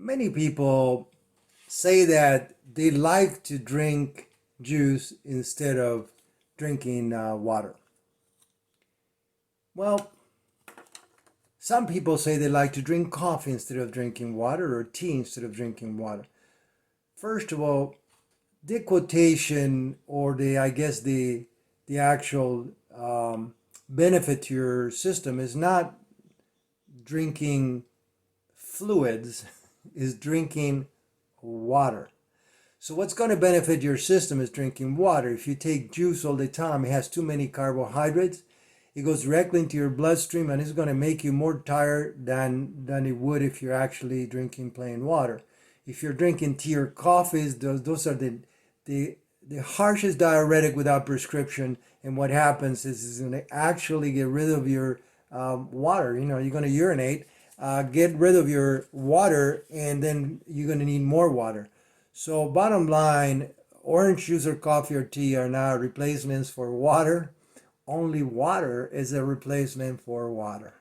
Many people say that they like to drink juice instead of drinking water. Well, some people say they like to drink coffee instead of drinking water or tea instead of drinking water. First of all, the quotation or the actual benefit to your system is not drinking fluids, is drinking water. So what's going to benefit your system is drinking water. If you take juice all the time, it has too many carbohydrates. It goes directly into your bloodstream and it's going to make you more tired than it would if you're actually drinking plain water. If you're drinking tea or coffees, those are the harshest diuretic without prescription. And what happens is it's going to actually get rid of your water. You're going to urinate, get rid of your water, and then you're going to need more water. So bottom line, orange juice or coffee or tea are now replacements for water. Only water is a replacement for water.